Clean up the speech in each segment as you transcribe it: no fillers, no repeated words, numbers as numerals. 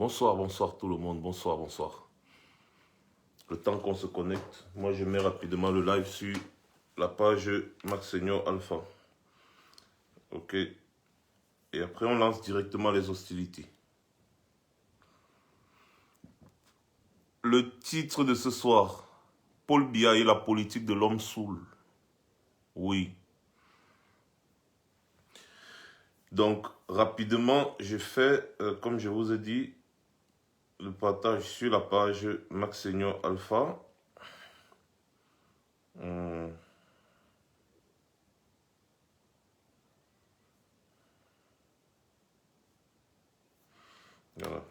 Bonsoir, bonsoir tout le monde, bonsoir, bonsoir. Le temps qu'on se connecte, moi je mets rapidement le live sur la page Max Senior Alpha. Ok. Et après on lance directement les hostilités. Le titre de ce soir, Paul Biya et la politique de l'homme saoul. Oui. Donc, rapidement, je fais, comme je vous ai dit, le partage sur la page Max Senior Alpha. Voilà.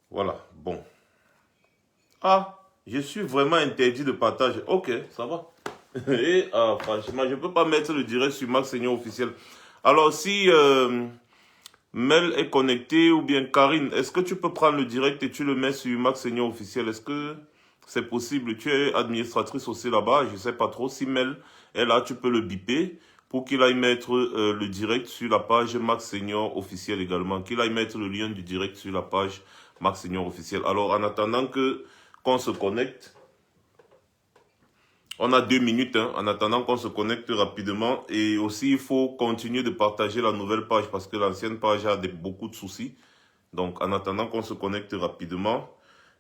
Voilà, bon. Ah, je suis vraiment interdit de partage. Ok, ça va. Et franchement, je ne peux pas mettre le direct sur Max Senior officiel. Alors, si Mel est connecté ou bien Karine, est-ce que tu peux prendre le direct et tu le mets sur Max Senior officiel? Est-ce que c'est possible? Tu es administratrice aussi là-bas, je ne sais pas trop. Si Mel est là, tu peux le biper pour qu'il aille mettre le direct sur la page Max Senior officiel également. Qu'il aille mettre le lien du direct sur la page Max Senior officiel. Alors, en attendant qu'on se connecte, on a 2 minutes, hein, en attendant qu'on se connecte rapidement. Et aussi, il faut continuer de partager la nouvelle page parce que l'ancienne page a beaucoup de soucis. Donc, en attendant qu'on se connecte rapidement,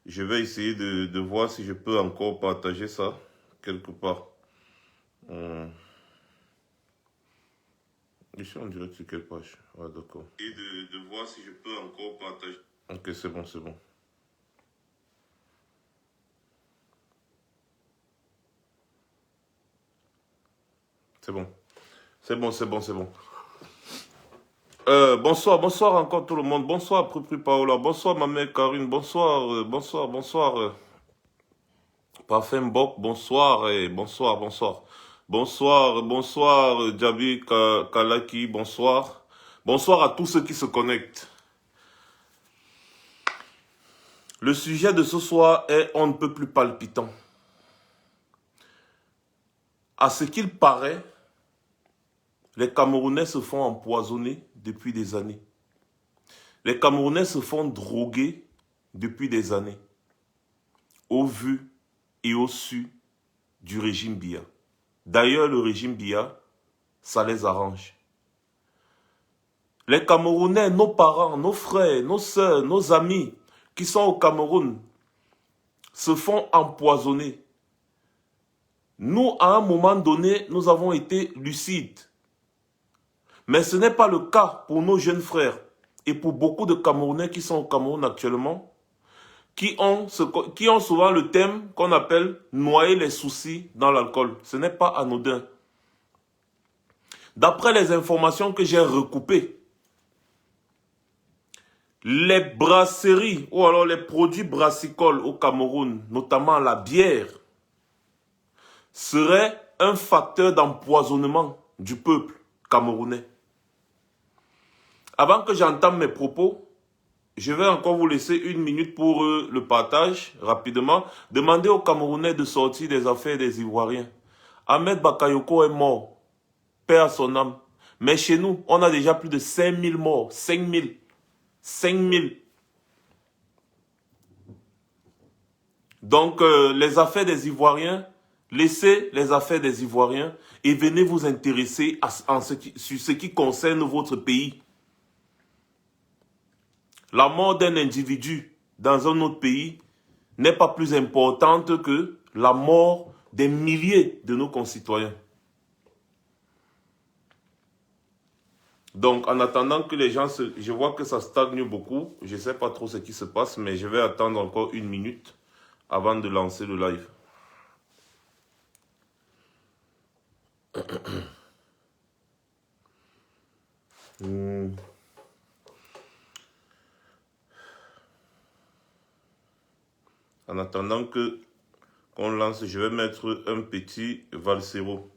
je vais essayer de voir si je peux encore partager ça quelque part. Je suis en direct sur quelle page? Ouais, d'accord. Et de voir si je peux encore partager. Ok, c'est bon, c'est bon. C'est bon. C'est bon, c'est bon, c'est bon. Bonsoir, bonsoir encore tout le monde. Bonsoir, Prupri Paola. Bonsoir, ma mère Karine. Bonsoir, bonsoir. Parfum Bok, bonsoir, bonsoir, bonsoir. Bonsoir, Djabi Kalaki, bonsoir. Bonsoir à tous ceux qui se connectent. Le sujet de ce soir est on ne peut plus palpitant. À ce qu'il paraît, les Camerounais se font empoisonner depuis des années. Les Camerounais se font droguer depuis des années. Au vu et au su du régime Biya. D'ailleurs, le régime Biya, ça les arrange. Les Camerounais, nos parents, nos frères, nos sœurs, nos amis qui sont au Cameroun se font empoisonner. Nous, à un moment donné, nous avons été lucides. Mais ce n'est pas le cas pour nos jeunes frères et pour beaucoup de Camerounais qui sont au Cameroun actuellement, qui ont souvent le thème qu'on appelle noyer les soucis dans l'alcool. Ce n'est pas anodin. D'après les informations que j'ai recoupées, les brasseries ou alors les produits brassicoles au Cameroun, notamment la bière, seraient un facteur d'empoisonnement du peuple camerounais. Avant que j'entame mes propos, je vais encore vous laisser 1 minute pour le partage, rapidement. Demandez aux Camerounais de sortir des affaires des Ivoiriens. Ahmed Bakayoko est mort, paix à son âme. Mais chez nous, on a déjà plus de 5000 morts, 5000. 5000. Donc, les affaires des Ivoiriens, laissez les affaires des Ivoiriens et venez vous intéresser sur ce qui concerne votre pays. La mort d'un individu dans un autre pays n'est pas plus importante que la mort des milliers de nos concitoyens. Donc, en attendant que les gens je vois que ça stagne beaucoup. Je ne sais pas trop ce qui se passe, mais je vais attendre encore 1 minute avant de lancer le live. En attendant qu'on lance, je vais mettre un petit valsero.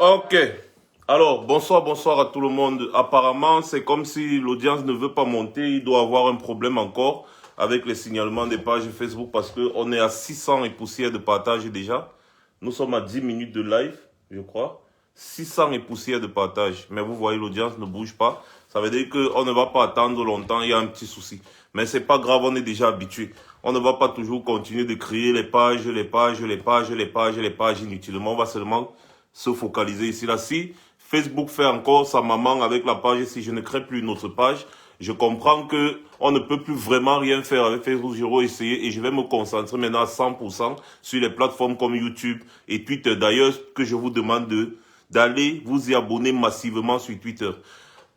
Ok. Alors, bonsoir à tout le monde. Apparemment, c'est comme si l'audience ne veut pas monter. Il doit avoir un problème encore avec les signalements des pages Facebook parce qu'on est à 600 et poussières de partage déjà. Nous sommes à 10 minutes de live, je crois. 600 et poussières de partage. Mais vous voyez, l'audience ne bouge pas. Ça veut dire qu'on ne va pas attendre longtemps. Il y a un petit souci. Mais c'est pas grave, on est déjà habitué. On ne va pas toujours continuer de créer les pages inutilement. On va seulement se focaliser ici. Là, si Facebook fait encore sa maman avec la page, si je ne crée plus une autre page, je comprends que on ne peut plus vraiment rien faire avec Facebook. Je vais essayer et je vais me concentrer maintenant à 100% sur les plateformes comme YouTube et Twitter. D'ailleurs, que je vous demande d'aller vous y abonner massivement sur Twitter.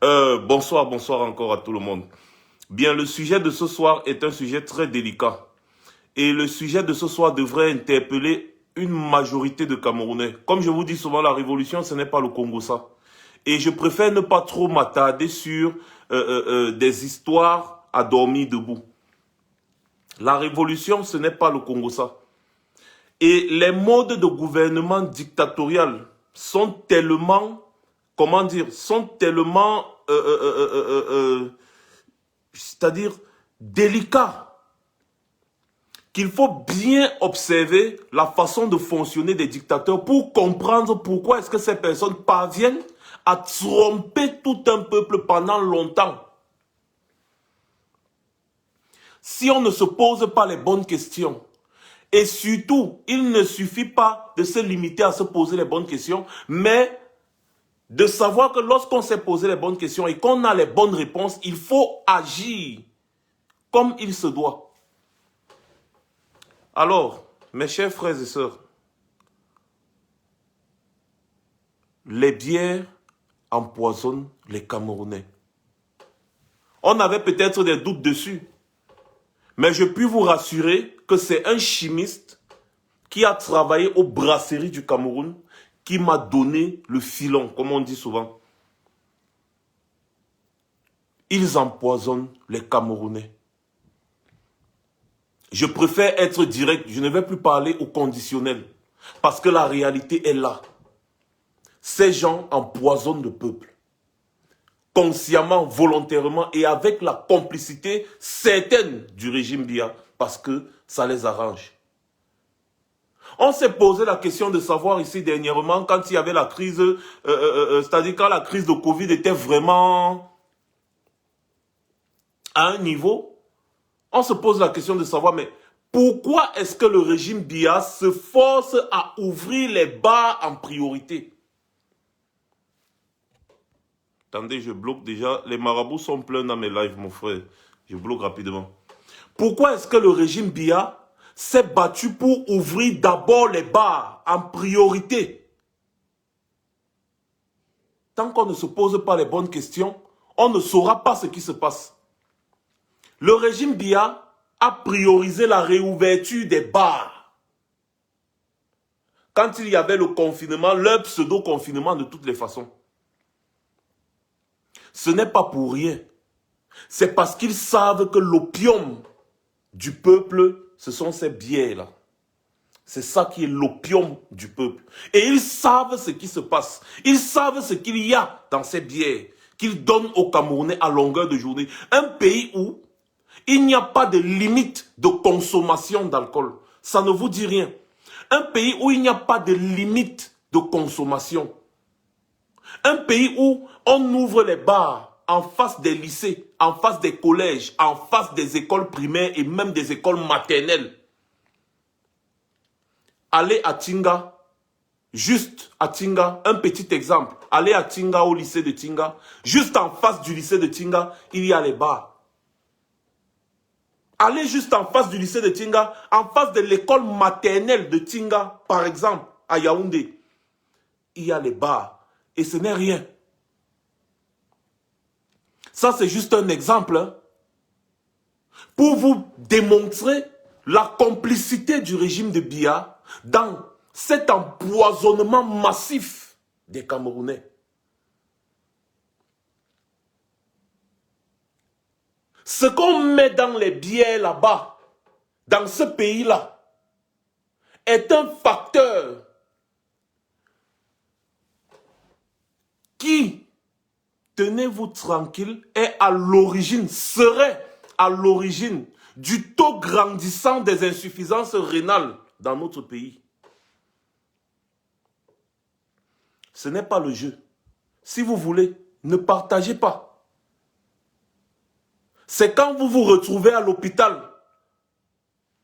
Bonsoir encore à tout le monde. Bien, le sujet de ce soir est un sujet très délicat. Et le sujet de ce soir devrait interpeller une majorité de Camerounais. Comme je vous dis souvent, la révolution, ce n'est pas le Congo, ça. Et je préfère ne pas trop m'attarder sur des histoires à dormir debout. La révolution, ce n'est pas le Congo, ça. Et les modes de gouvernement dictatorial sont tellement, comment dire, sont tellement, c'est-à-dire délicats, qu'il faut bien observer la façon de fonctionner des dictateurs pour comprendre pourquoi est-ce que ces personnes parviennent à tromper tout un peuple pendant longtemps. Si on ne se pose pas les bonnes questions, et surtout, il ne suffit pas de se limiter à se poser les bonnes questions, mais de savoir que lorsqu'on s'est posé les bonnes questions et qu'on a les bonnes réponses, il faut agir comme il se doit. Alors, mes chers frères et sœurs, les bières empoisonnent les Camerounais. On avait peut-être des doutes dessus, mais je puis vous rassurer que c'est un chimiste qui a travaillé aux brasseries du Cameroun qui m'a donné le filon, comme on dit souvent. Ils empoisonnent les Camerounais. Je préfère être direct, je ne vais plus parler au conditionnel, parce que la réalité est là. Ces gens empoisonnent le peuple, consciemment, volontairement et avec la complicité certaine du régime Biya, parce que ça les arrange. On s'est posé la question de savoir ici dernièrement, quand il y avait la crise, c'est-à-dire quand la crise de Covid était vraiment à un niveau, on se pose la question de savoir, mais pourquoi est-ce que le régime Biya se force à ouvrir les bars en priorité? Attendez, je bloque déjà. Les marabouts sont pleins dans mes lives, mon frère. Je bloque rapidement. Pourquoi est-ce que le régime Biya s'est battu pour ouvrir d'abord les bars en priorité? Tant qu'on ne se pose pas les bonnes questions, on ne saura pas ce qui se passe. Le régime Biya a priorisé la réouverture des bars. Quand il y avait le confinement, leur pseudo-confinement de toutes les façons. Ce n'est pas pour rien. C'est parce qu'ils savent que l'opium du peuple, ce sont ces bières-là. C'est ça qui est l'opium du peuple. Et ils savent ce qui se passe. Ils savent ce qu'il y a dans ces bières qu'ils donnent aux Camerounais à longueur de journée. Un pays où il n'y a pas de limite de consommation d'alcool. Ça ne vous dit rien. Un pays où il n'y a pas de limite de consommation. Un pays où on ouvre les bars en face des lycées, en face des collèges, en face des écoles primaires et même des écoles maternelles. Allez à Tinga, juste à Tinga, un petit exemple. Allez à Tinga, au lycée de Tinga. Juste en face du lycée de Tinga, il y a les bars. Allez juste en face du lycée de Tinga, en face de l'école maternelle de Tinga, par exemple, à Yaoundé. Il y a les bars. Et ce n'est rien. Ça, c'est juste un exemple. Hein, pour vous démontrer la complicité du régime de Biya dans cet empoisonnement massif des Camerounais. Ce qu'on met dans les bières là-bas, dans ce pays-là, est un facteur tenez-vous tranquille, est à l'origine, serait à l'origine du taux grandissant des insuffisances rénales dans notre pays. Ce n'est pas le jeu. Si vous voulez, ne partagez pas. C'est quand vous vous retrouvez à l'hôpital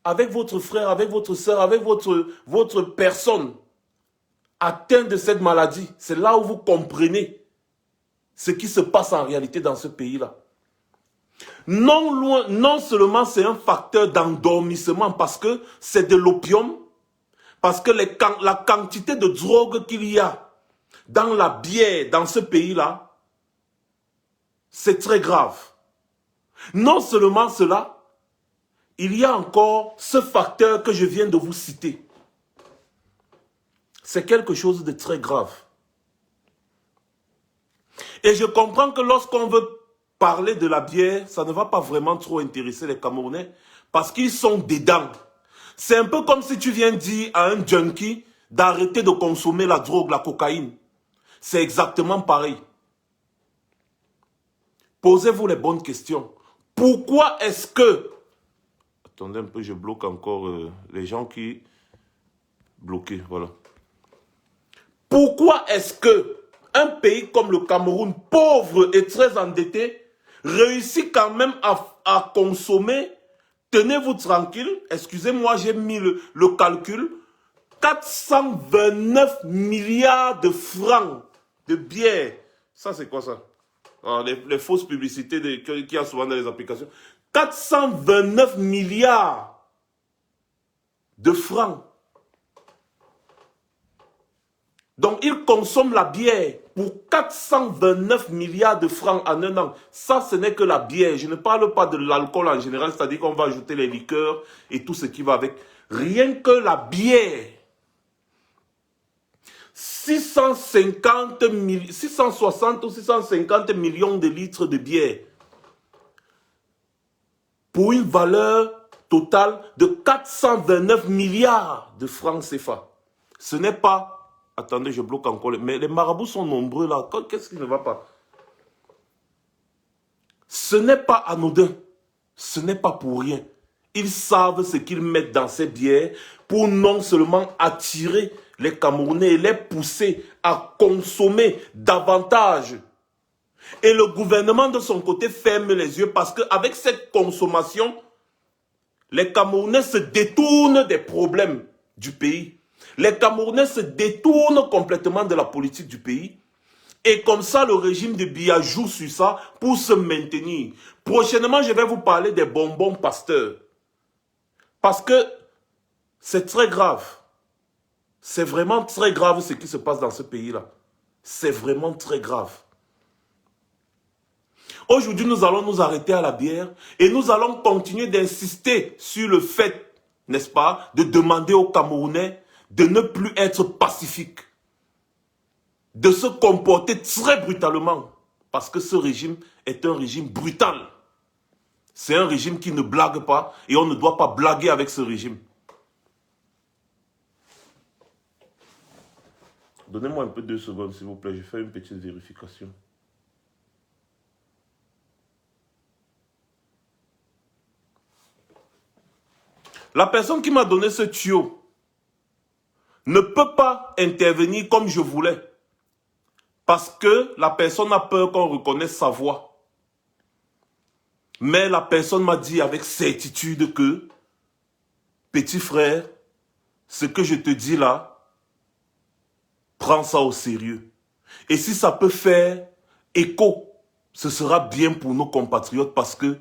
avec votre frère, avec votre soeur, avec votre personne atteinte de cette maladie. C'est là où vous comprenez ce qui se passe en réalité dans ce pays-là. Non seulement c'est un facteur d'endormissement parce que c'est de l'opium, parce que la quantité de drogue qu'il y a dans la bière dans ce pays-là, c'est très grave. Non seulement cela, il y a encore ce facteur que je viens de vous citer. C'est quelque chose de très grave. Et je comprends que lorsqu'on veut parler de la bière, ça ne va pas vraiment trop intéresser les Camerounais parce qu'ils sont dedans. C'est un peu comme si tu viens dire à un junkie d'arrêter de consommer la drogue, la cocaïne. C'est exactement pareil. Posez-vous les bonnes questions. Pourquoi est-ce que... Attendez un peu, je bloque encore les gens qui... Bloqués, voilà. Pourquoi est-ce que un pays comme le Cameroun, pauvre et très endetté, réussit quand même à consommer, tenez-vous tranquille, excusez-moi, j'ai mis le calcul, 429 milliards de francs de bière. Ça, c'est quoi ça? Alors, les fausses publicités qu'il y a souvent dans les applications. 429 milliards de francs. Donc, ils consomment la bière pour 429 milliards de francs en un an. Ça, ce n'est que la bière. Je ne parle pas de l'alcool en général, c'est-à-dire qu'on va ajouter les liqueurs et tout ce qui va avec. Rien que la bière. 660 ou 650 millions de litres de bière. Pour une valeur totale de 429 milliards de francs CFA. Ce n'est pas... Attendez, je bloque encore. Mais les marabouts sont nombreux là. Qu'est-ce qui ne va pas? Ce n'est pas anodin. Ce n'est pas pour rien. Ils savent ce qu'ils mettent dans ces bières pour non seulement attirer les Camerounais et les pousser à consommer davantage. Et le gouvernement de son côté ferme les yeux parce qu'avec cette consommation, les Camerounais se détournent des problèmes du pays. Les Camerounais se détournent complètement de la politique du pays. Et comme ça, le régime de Biya joue sur ça pour se maintenir. Prochainement, je vais vous parler des bonbons Pasteur. Parce que c'est très grave. C'est vraiment très grave ce qui se passe dans ce pays-là. C'est vraiment très grave. Aujourd'hui, nous allons nous arrêter à la bière et nous allons continuer d'insister sur le fait, n'est-ce pas, de demander aux Camerounais de ne plus être pacifiques, de se comporter très brutalement, parce que ce régime est un régime brutal. C'est un régime qui ne blague pas et on ne doit pas blaguer avec ce régime. Donnez-moi un peu 2 secondes, s'il vous plaît, je fais une petite vérification. La personne qui m'a donné ce tuyau ne peut pas intervenir comme je voulais. Parce que la personne a peur qu'on reconnaisse sa voix. Mais la personne m'a dit avec certitude que, petit frère, ce que je te dis là, prends ça au sérieux. Et si ça peut faire écho, ce sera bien pour nos compatriotes parce que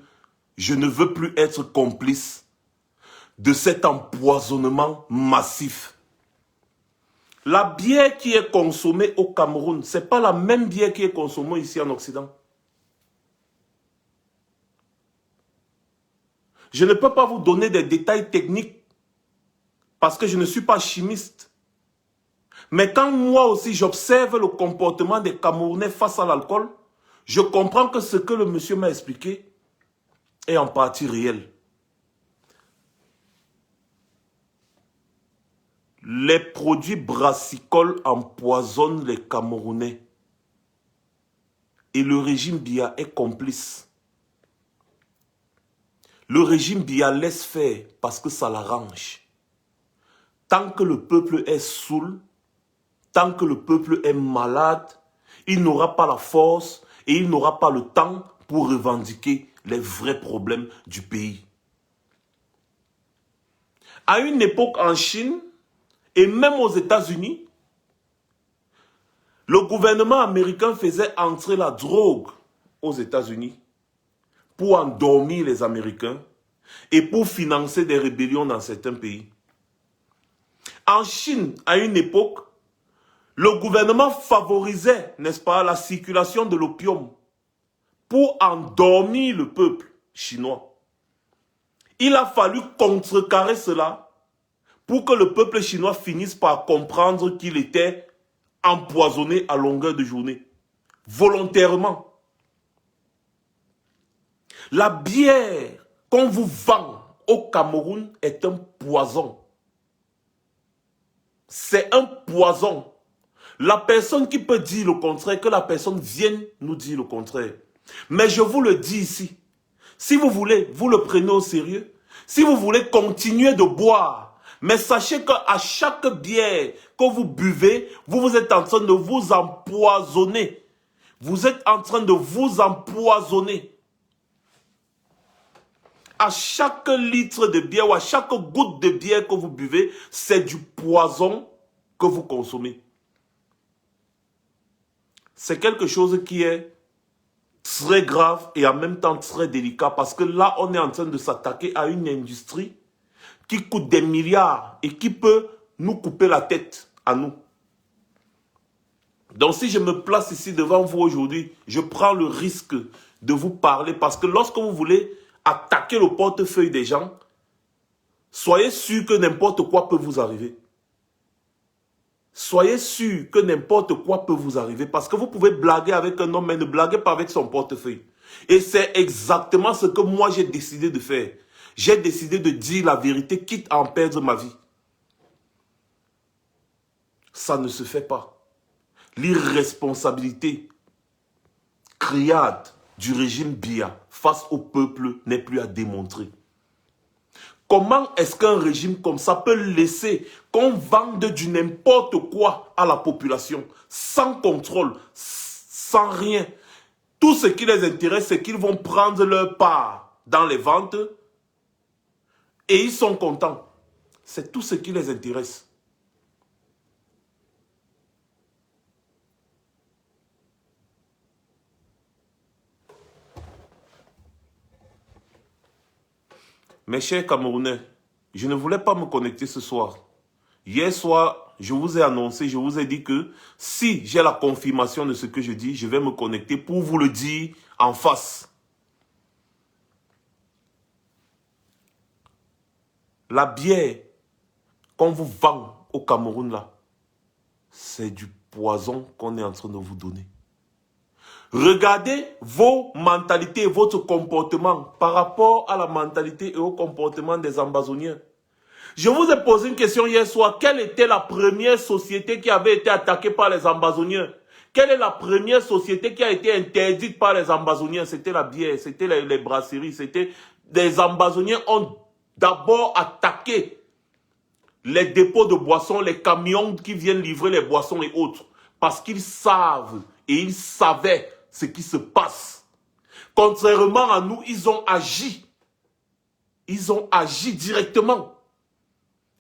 je ne veux plus être complice de cet empoisonnement massif. La bière qui est consommée au Cameroun, ce n'est pas la même bière qui est consommée ici en Occident. Je ne peux pas vous donner des détails techniques parce que je ne suis pas chimiste. Mais quand moi aussi j'observe le comportement des Camerounais face à l'alcool, je comprends que ce que le monsieur m'a expliqué est en partie réel. Les produits brassicoles empoisonnent les Camerounais. Et le régime Biya est complice. Le régime Biya laisse faire parce que ça l'arrange. Tant que le peuple est saoul, tant que le peuple est malade, il n'aura pas la force et il n'aura pas le temps pour revendiquer les vrais problèmes du pays. À une époque en Chine et même aux États-Unis, le gouvernement américain faisait entrer la drogue aux États-Unis pour endormir les Américains et pour financer des rébellions dans certains pays. En Chine, à une époque, le gouvernement favorisait, n'est-ce pas, la circulation de l'opium pour endormir le peuple chinois. Il a fallu contrecarrer cela pour que le peuple chinois finisse par comprendre qu'il était empoisonné à longueur de journée, volontairement. La bière qu'on vous vend au Cameroun est un poison. C'est un poison. La personne qui peut dire le contraire, que la personne vienne nous dire le contraire. Mais je vous le dis ici, si vous voulez, vous le prenez au sérieux. Si vous voulez continuer de boire, mais sachez qu'à chaque bière que vous buvez, vous êtes en train de vous empoisonner. Vous êtes en train de vous empoisonner. À chaque litre de bière ou à chaque goutte de bière que vous buvez, c'est du poison que vous consommez. C'est quelque chose qui est très grave et en même temps très délicat parce que là, on est en train de s'attaquer à une industrie qui coûte des milliards et qui peut nous couper la tête à nous. Donc si je me place ici devant vous aujourd'hui, je prends le risque de vous parler parce que lorsque vous voulez attaquer le portefeuille des gens, soyez sûr que n'importe quoi peut vous arriver. Soyez sûr que n'importe quoi peut vous arriver parce que vous pouvez blaguer avec un homme mais ne blaguez pas avec son portefeuille. Et c'est exactement ce que moi j'ai décidé de faire. J'ai décidé de dire la vérité quitte à en perdre ma vie. Ça ne se fait pas. L'irresponsabilité criade du régime Biya face au peuple n'est plus à démontrer. Comment est-ce qu'un régime comme ça peut laisser qu'on vende du n'importe quoi à la population, sans contrôle, sans rien? Tout ce qui les intéresse, c'est qu'ils vont prendre leur part dans les ventes et ils sont contents. C'est tout ce qui les intéresse. Mes chers Camerounais, je ne voulais pas me connecter ce soir. Hier soir, je vous ai annoncé, je vous ai dit que si j'ai la confirmation de ce que je dis, je vais me connecter pour vous le dire en face. La bière qu'on vous vend au Cameroun là, c'est du poison qu'on est en train de vous donner. Regardez vos mentalités et votre comportement par rapport à la mentalité et au comportement des Ambazoniens. Je vous ai posé une question hier soir. Quelle était la première société qui avait été attaquée par les Ambazoniens? Quelle est la première société qui a été interdite par les Ambazoniens? C'était la bière, c'était les brasseries, c'était... Les Ambazoniens ont d'abord attaqué les dépôts de boissons, les camions qui viennent livrer les boissons et autres. Parce qu'ils savent et ils savaient ce qui se passe. Contrairement à nous, ils ont agi. Ils ont agi directement.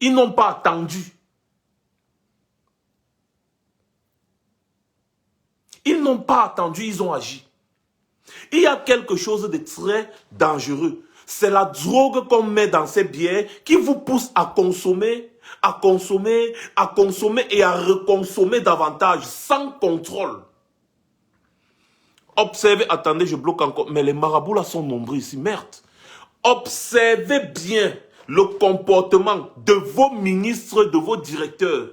Ils n'ont pas attendu. Ils n'ont pas attendu, ils ont agi. Il y a quelque chose de très dangereux. C'est la drogue qu'on met dans ces bières qui vous pousse à consommer, à consommer, à consommer et à reconsommer davantage sans contrôle. Observez, attendez, je bloque encore. Mais les marabouts là sont nombreux ici, merde. Observez bien le comportement de vos ministres, de vos directeurs.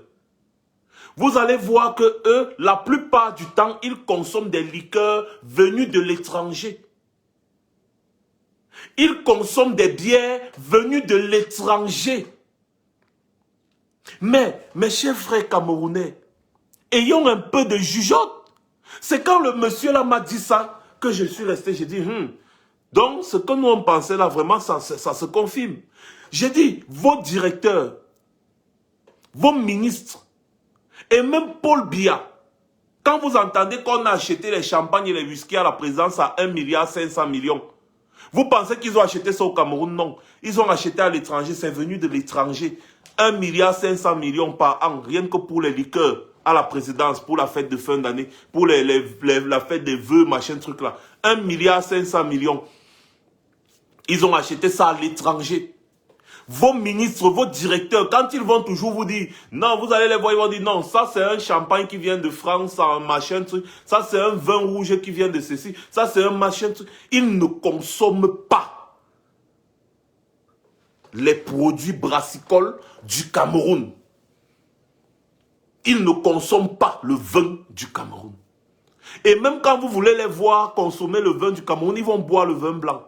Vous allez voir que eux, la plupart du temps, ils consomment des liqueurs venues de l'étranger. Ils consomment des bières venues de l'étranger. Mais, mes chers frères camerounais, ayons un peu de jugeote. C'est quand le monsieur là m'a dit ça que je suis resté, j'ai dit, donc ce que nous on pensait là, vraiment, ça se confirme. J'ai dit, vos directeurs, vos ministres, et même Paul Biya, quand vous entendez qu'on a acheté les champagnes et les whisky à la présidence à 1,5 milliard, vous pensez qu'ils ont acheté ça au Cameroun? Non. Ils ont acheté à l'étranger, c'est venu de l'étranger. 1,5 milliard par an, rien que pour les liqueurs à la présidence, pour la fête de fin d'année, pour la fête des vœux, machin truc là. 1,5 milliard. Ils ont acheté ça à l'étranger. Vos ministres, vos directeurs, quand ils vont toujours vous dire, non, vous allez les voir, ils vont dire, non, ça c'est un champagne qui vient de France, un machin truc, ça c'est un vin rouge qui vient de ceci, ça c'est un machin truc. Ils ne consomment pas les produits brassicoles du Cameroun. Ils ne consomment pas le vin du Cameroun. Et même quand vous voulez les voir consommer le vin du Cameroun, ils vont boire le vin blanc.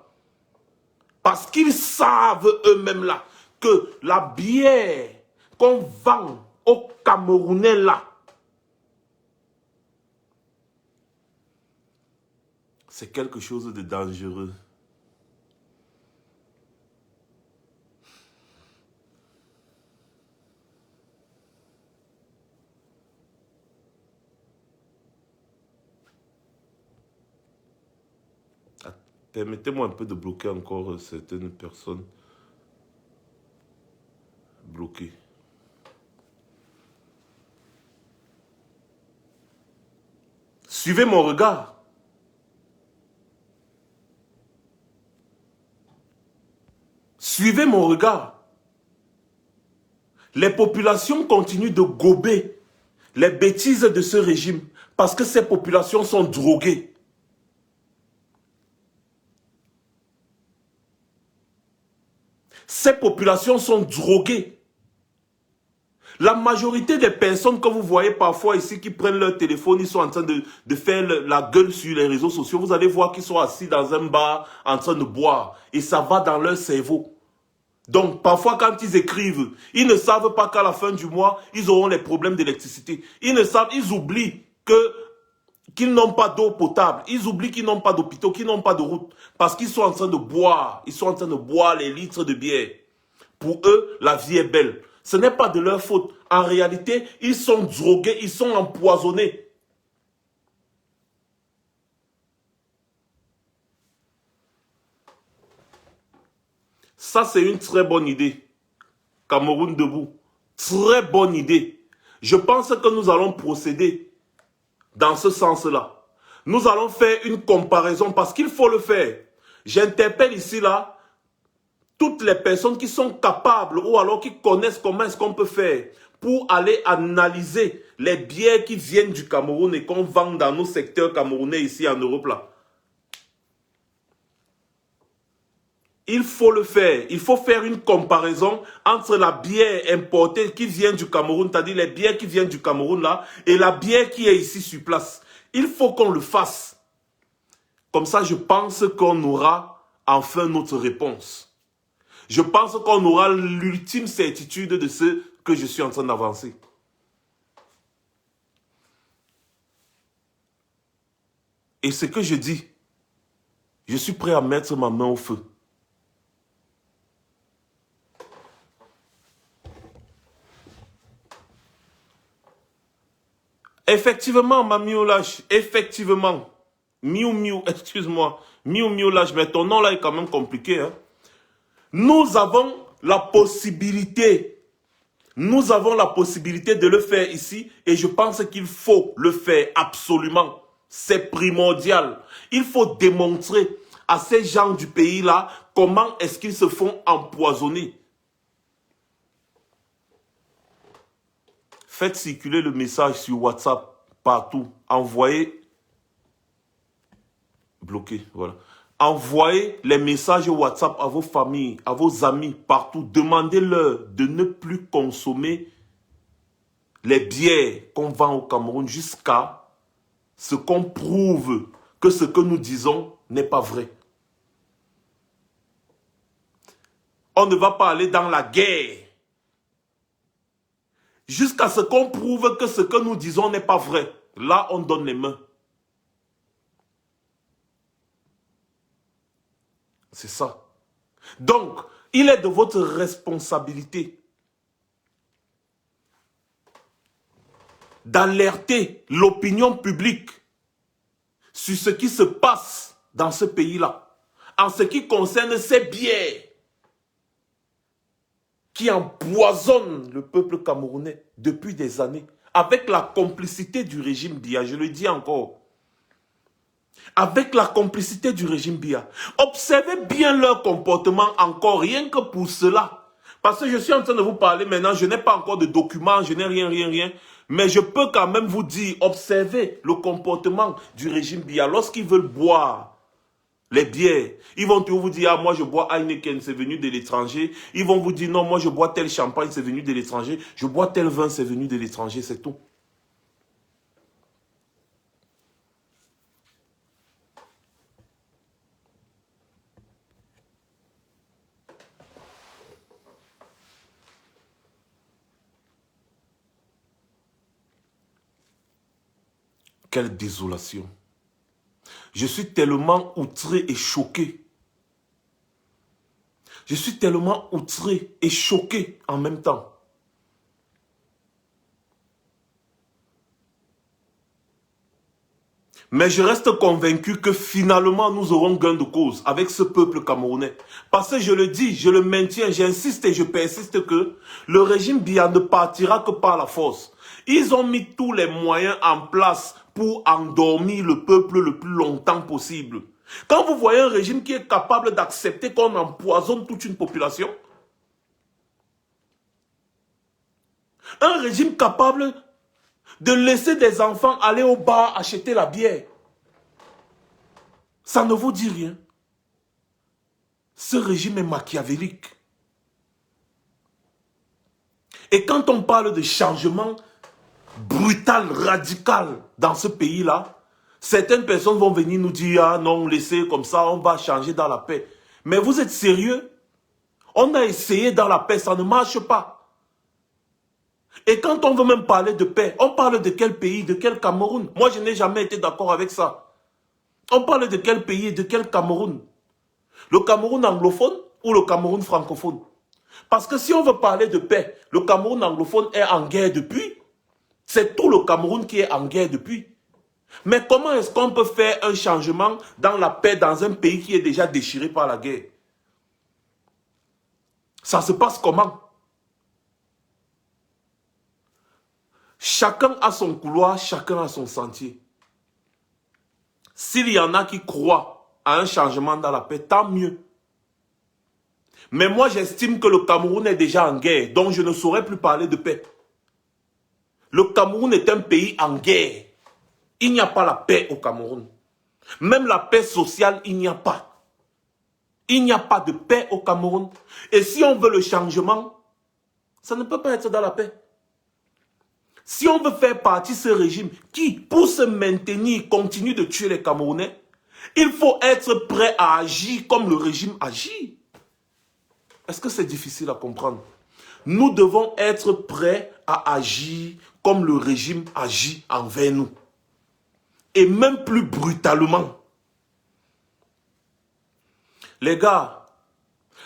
Parce qu'ils savent eux-mêmes là que la bière qu'on vend aux Camerounais là, c'est quelque chose de dangereux. Permettez-moi un peu de bloquer encore certaines personnes. Bloquées. Suivez mon regard. Suivez mon regard. Les populations continuent de gober les bêtises de ce régime parce que ces populations sont droguées. Ces populations sont droguées. La majorité des personnes que vous voyez parfois ici qui prennent leur téléphone, ils sont en train de faire la gueule sur les réseaux sociaux. Vous allez voir qu'ils sont assis dans un bar en train de boire. Et ça va dans leur cerveau. Donc parfois quand ils écrivent, ils ne savent pas qu'à la fin du mois, ils auront les problèmes d'électricité. Ils oublient qu'ils n'ont pas d'eau potable. Ils oublient qu'ils n'ont pas d'hôpitaux, qu'ils n'ont pas de route. Parce qu'ils sont en train de boire. Ils sont en train de boire les litres de bière. Pour eux, la vie est belle. Ce n'est pas de leur faute. En réalité, ils sont drogués, ils sont empoisonnés. Ça, c'est une très bonne idée. Cameroun debout. Très bonne idée. Je pense que nous allons procéder dans ce sens-là. Nous allons faire une comparaison parce qu'il faut le faire. J'interpelle ici, là, toutes les personnes qui sont capables ou alors qui connaissent comment est-ce qu'on peut faire pour aller analyser les bières qui viennent du Cameroun et qu'on vend dans nos secteurs camerounais ici en Europe là. Il faut le faire. Il faut faire une comparaison entre la bière importée qui vient du Cameroun, c'est-à-dire les bières qui viennent du Cameroun là, et la bière qui est ici sur place. Il faut qu'on le fasse. Comme ça, je pense qu'on aura enfin notre réponse. Je pense qu'on aura l'ultime certitude de ce que je suis en train d'avancer. Et ce que je dis, je suis prêt à mettre ma main au feu. Effectivement, ma Miolache, effectivement. Miu, excuse-moi. Miolache, mais ton nom là est quand même compliqué, hein. Nous avons la possibilité. Nous avons la possibilité de le faire ici et je pense qu'il faut le faire absolument. C'est primordial. Il faut démontrer à ces gens du pays-là comment est-ce qu'ils se font empoisonner. Faites circuler le message sur WhatsApp partout. Envoyez. Bloqué, voilà. Envoyez les messages WhatsApp à vos familles, à vos amis, partout. Demandez-leur de ne plus consommer les bières qu'on vend au Cameroun jusqu'à ce qu'on prouve que ce que nous disons n'est pas vrai. On ne va pas aller dans la guerre jusqu'à ce qu'on prouve que ce que nous disons n'est pas vrai. Là, on donne les mains. C'est ça. Donc, il est de votre responsabilité d'alerter l'opinion publique sur ce qui se passe dans ce pays-là, en ce qui concerne ces bières qui empoisonnent le peuple camerounais depuis des années, avec la complicité du régime Biya, je le dis encore. Avec la complicité du régime Biya. Observez bien leur comportement encore, rien que pour cela. Parce que je suis en train de vous parler maintenant, je n'ai pas encore de documents, je n'ai rien. Mais je peux quand même vous dire, observez le comportement du régime Biya. Lorsqu'ils veulent boire les bières, ils vont toujours vous dire, ah, moi je bois Heineken, c'est venu de l'étranger. Ils vont vous dire, non, moi je bois tel champagne, c'est venu de l'étranger. Je bois tel vin, c'est venu de l'étranger, c'est tout. Quelle désolation. Je suis tellement outré et choqué. Je suis tellement outré et choqué en même temps. Mais je reste convaincu que finalement nous aurons gain de cause avec ce peuple camerounais. Parce que je le dis, je le maintiens, j'insiste et je persiste que le régime Biya ne partira que par la force. Ils ont mis tous les moyens en place pour endormir le peuple le plus longtemps possible. Quand vous voyez un régime qui est capable d'accepter qu'on empoisonne toute une population, un régime capable de laisser des enfants aller au bar acheter la bière, ça ne vous dit rien. Ce régime est machiavélique. Et quand on parle de changement brutal, radical dans ce pays-là, certaines personnes vont venir nous dire, ah non, laissez comme ça, on va changer dans la paix. Mais vous êtes sérieux? On a essayé dans la paix, ça ne marche pas. Et quand on veut même parler de paix, on parle de quel pays, de quel Cameroun? Moi, je n'ai jamais été d'accord avec ça. On parle de quel pays et de quel Cameroun? Le Cameroun anglophone ou le Cameroun francophone? Parce que si on veut parler de paix, le Cameroun anglophone est en guerre depuis. C'est tout le Cameroun qui est en guerre depuis. Mais comment est-ce qu'on peut faire un changement dans la paix dans un pays qui est déjà déchiré par la guerre? Ça se passe comment? Chacun a son couloir, chacun a son sentier. S'il y en a qui croient à un changement dans la paix, tant mieux. Mais moi, j'estime que le Cameroun est déjà en guerre, donc je ne saurais plus parler de paix. Le Cameroun est un pays en guerre. Il n'y a pas la paix au Cameroun. Même la paix sociale, il n'y a pas. Il n'y a pas de paix au Cameroun. Et si on veut le changement, ça ne peut pas être dans la paix. Si on veut faire partie de ce régime qui, pour se maintenir, continue de tuer les Camerounais, il faut être prêt à agir comme le régime agit. Est-ce que c'est difficile à comprendre? Nous devons être prêts à agir comme le régime agit envers nous. Et même plus brutalement. Les gars,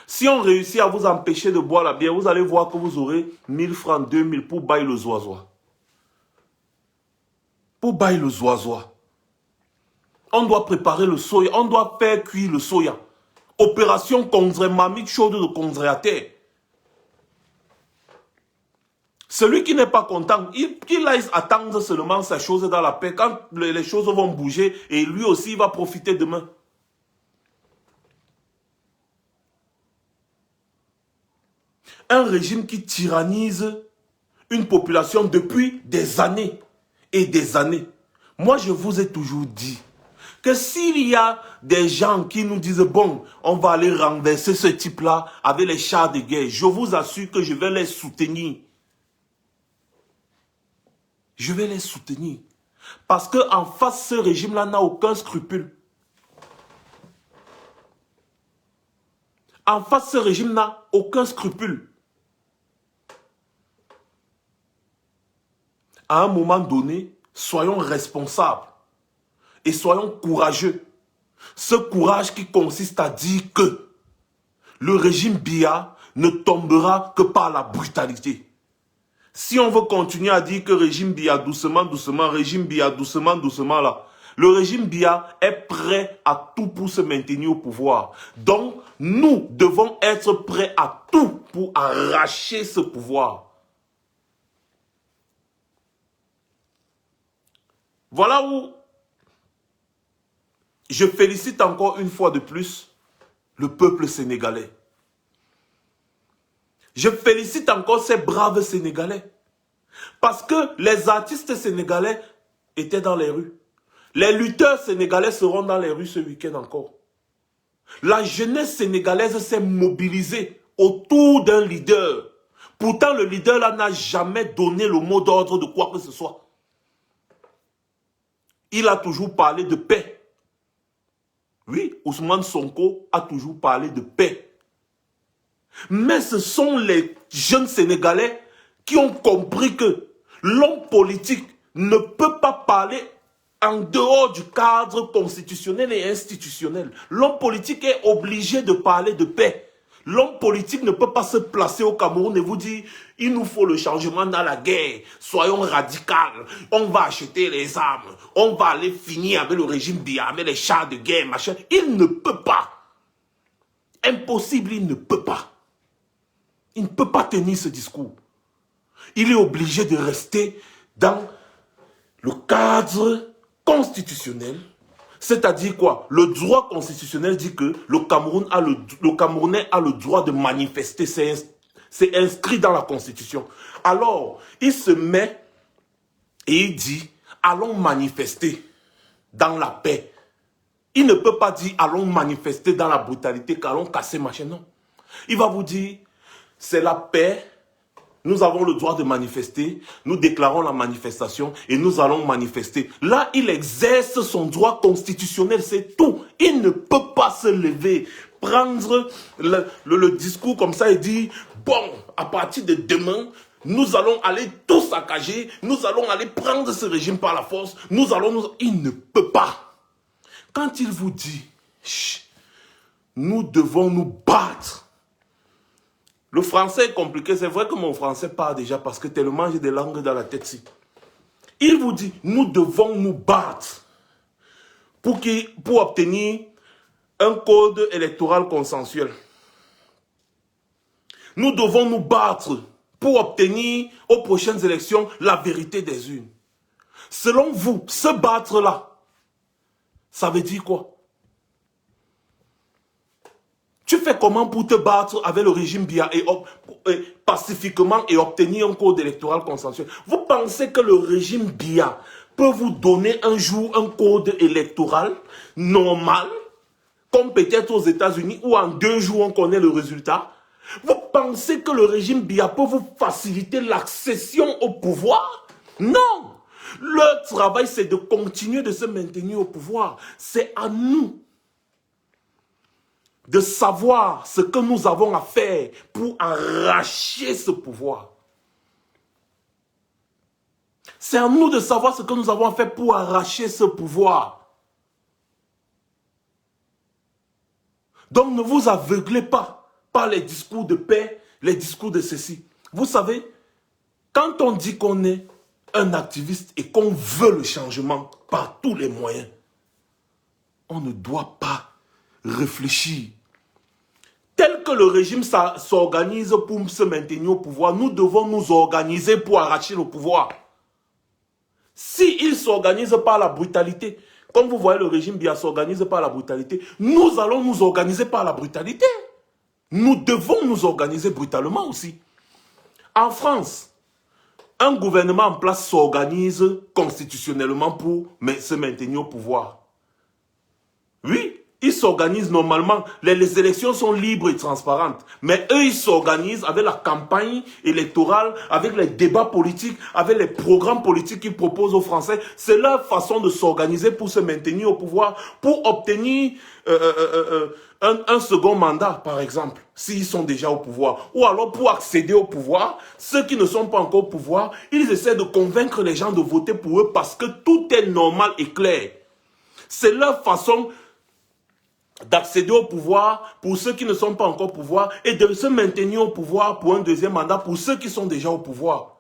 si on réussit à vous empêcher de boire la bière, vous allez voir que vous aurez 1000 francs, 2000 pour bailler le zoizois. Pour bailler le zoizois. On doit préparer le soya, on doit faire cuire le soya. Opération Condré, mamie chaude de Condré à terre. Celui qui n'est pas content, qu'il aille attendre seulement sa chose dans la paix. Quand les choses vont bouger, et lui aussi il va profiter demain. Un régime qui tyrannise une population depuis des années et des années. Moi, je vous ai toujours dit que s'il y a des gens qui nous disent, bon, on va aller renverser ce type-là avec les chars de guerre, je vous assure que je vais les soutenir. Je vais les soutenir. Parce qu'en face, ce régime-là n'a aucun scrupule. En face, ce régime n'a aucun scrupule. À un moment donné, soyons responsables et soyons courageux. Ce courage qui consiste à dire que le régime Biya ne tombera que par la brutalité. Si on veut continuer à dire que régime Biya doucement, doucement, régime Biya doucement, doucement là, le régime Biya est prêt à tout pour se maintenir au pouvoir. Donc, nous devons être prêts à tout pour arracher ce pouvoir. Voilà où je félicite encore une fois de plus le peuple sénégalais. Je félicite encore ces braves Sénégalais. Parce que les artistes sénégalais étaient dans les rues. Les lutteurs sénégalais seront dans les rues ce week-end encore. La jeunesse sénégalaise s'est mobilisée autour d'un leader. Pourtant, le leader là n'a jamais donné le mot d'ordre de quoi que ce soit. Il a toujours parlé de paix. Oui, Ousmane Sonko a toujours parlé de paix. Mais ce sont les jeunes Sénégalais qui ont compris que l'homme politique ne peut pas parler en dehors du cadre constitutionnel et institutionnel. L'homme politique est obligé de parler de paix. L'homme politique ne peut pas se placer au Cameroun et vous dire « il nous faut le changement dans la guerre, soyons radicaux, on va acheter les armes, on va aller finir avec le régime Biya, avec les chars de guerre, machin ». Il ne peut pas. Impossible, il ne peut pas. Il ne peut pas tenir ce discours. Il est obligé de rester dans le cadre constitutionnel. C'est-à-dire quoi? Le droit constitutionnel dit que le Camerounais a le droit de manifester. C'est inscrit dans la Constitution. Alors, il se met et il dit, allons manifester dans la paix. Il ne peut pas dire, allons manifester dans la brutalité, qu'allons casser machin, non. Il va vous dire, c'est la paix. Nous avons le droit de manifester, nous déclarons la manifestation et nous allons manifester. Là, il exerce son droit constitutionnel, c'est tout. Il ne peut pas se lever, prendre le discours comme ça et dire, bon, à partir de demain, nous allons aller tout saccager, nous allons aller prendre ce régime par la force, Il ne peut pas. Quand il vous dit, nous devons nous battre. Le français est compliqué, c'est vrai que mon français part déjà parce que tellement j'ai des langues dans la tête. Il vous dit, nous devons nous battre pour obtenir un code électoral consensuel. Nous devons nous battre pour obtenir aux prochaines élections la vérité des urnes. Selon vous, se battre là, ça veut dire quoi? Tu fais comment pour te battre avec le régime Biya et pacifiquement et obtenir un code électoral consensuel? Vous pensez que le régime Biya peut vous donner un jour un code électoral normal, comme peut-être aux États-Unis, où en 2 jours on connaît le résultat? Vous pensez que le régime Biya peut vous faciliter l'accession au pouvoir? Non! Leur travail, c'est de continuer de se maintenir au pouvoir. C'est à nous de savoir ce que nous avons à faire pour arracher ce pouvoir. C'est à nous de savoir ce que nous avons à faire pour arracher ce pouvoir. Donc ne vous aveuglez pas par les discours de paix, les discours de ceci. Vous savez, quand on dit qu'on est un activiste et qu'on veut le changement par tous les moyens, on ne doit pas réfléchir. Tel que le régime s'organise pour se maintenir au pouvoir, nous devons nous organiser pour arracher le pouvoir. S'il s'organise par la brutalité, comme vous voyez le régime Biya s'organise par la brutalité, nous allons nous organiser par la brutalité. Nous devons nous organiser brutalement aussi. En France, un gouvernement en place s'organise constitutionnellement pour se maintenir au pouvoir. Oui, ils s'organisent normalement. Les élections sont libres et transparentes. Mais eux, ils s'organisent avec la campagne électorale, avec les débats politiques, avec les programmes politiques qu'ils proposent aux Français. C'est leur façon de s'organiser pour se maintenir au pouvoir, pour obtenir un second mandat, par exemple, s'ils sont déjà au pouvoir. Ou alors pour accéder au pouvoir, ceux qui ne sont pas encore au pouvoir, ils essaient de convaincre les gens de voter pour eux parce que tout est normal et clair. C'est leur façon d'accéder au pouvoir pour ceux qui ne sont pas encore au pouvoir et de se maintenir au pouvoir pour un deuxième mandat pour ceux qui sont déjà au pouvoir.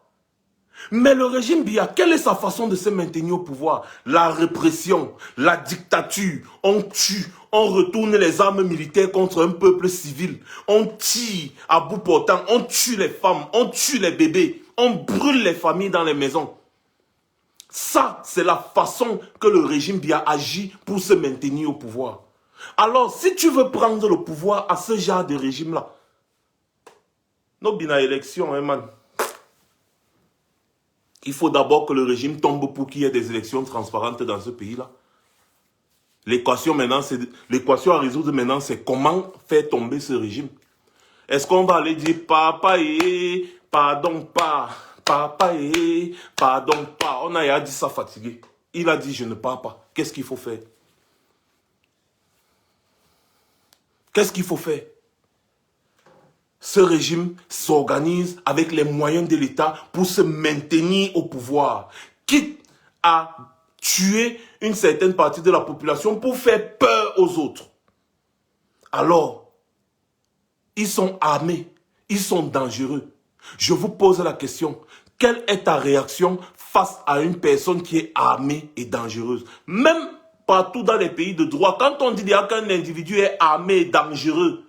Mais le régime Biya, quelle est sa façon de se maintenir au pouvoir? La répression, la dictature, on tue, on retourne les armes militaires contre un peuple civil, on tire à bout portant, on tue les femmes, on tue les bébés, on brûle les familles dans les maisons. Ça, c'est la façon que le régime Biya agit pour se maintenir au pouvoir. Alors, si tu veux prendre le pouvoir à ce genre de régime-là, non, bien élection, hein, man. Il faut d'abord que le régime tombe pour qu'il y ait des élections transparentes dans ce pays-là. L'équation maintenant, l'équation à résoudre maintenant, c'est comment faire tomber ce régime. Est-ce qu'on va aller dire papa pardon pas, papa pardon pas. On a dit ça fatigué. Il a dit je ne pars pas. Qu'est-ce qu'il faut faire? Qu'est-ce qu'il faut faire? Ce régime s'organise avec les moyens de l'État pour se maintenir au pouvoir, quitte à tuer une certaine partie de la population pour faire peur aux autres. Alors, ils sont armés, ils sont dangereux. Je vous pose la question, quelle est ta réaction face à une personne qui est armée et dangereuse? Même partout dans les pays de droit, quand on dit qu'un individu est armé et dangereux,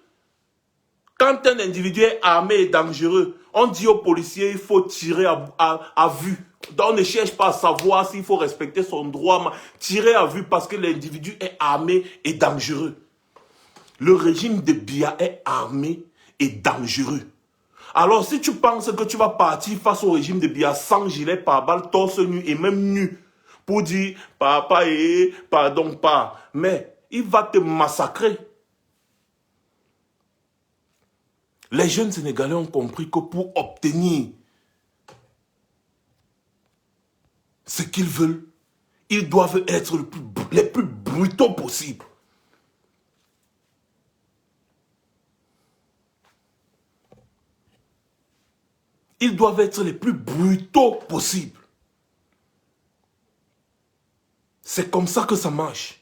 quand un individu est armé et dangereux, on dit aux policiers il faut tirer à vue. On ne cherche pas à savoir s'il faut respecter son droit, mais tirer à vue parce que l'individu est armé et dangereux. Le régime de Biya est armé et dangereux. Alors si tu penses que tu vas partir face au régime de Biya sans gilet pare-balles, torse nu et même nu, pour dire papa pardon pas, mais il va te massacrer. Les jeunes Sénégalais ont compris que pour obtenir ce qu'ils veulent, ils doivent être les plus brutaux possibles. Ils doivent être les plus brutaux possibles. C'est comme ça que ça marche.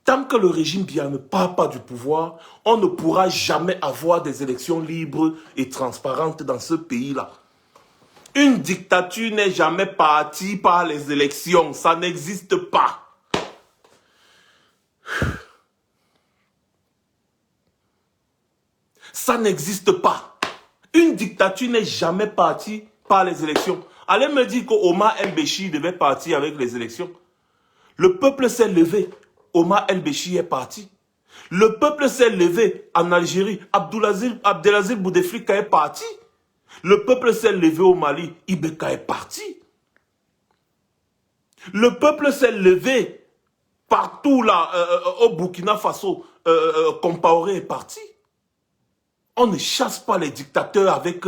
Tant que le régime Biya ne part pas du pouvoir, on ne pourra jamais avoir des élections libres et transparentes dans ce pays-là. Une dictature n'est jamais partie par les élections. Ça n'existe pas. Ça n'existe pas. Une dictature n'est jamais partie par les élections. Allez me dire qu'Omar El-Béchir devait partir avec les élections. Le peuple s'est levé. Omar El-Béchir est parti. Le peuple s'est levé en Algérie. Abdelaziz Bouteflika est parti. Le peuple s'est levé au Mali. Ibeka est parti. Le peuple s'est levé partout là, au Burkina Faso. Compaoré est parti. On ne chasse pas les dictateurs avec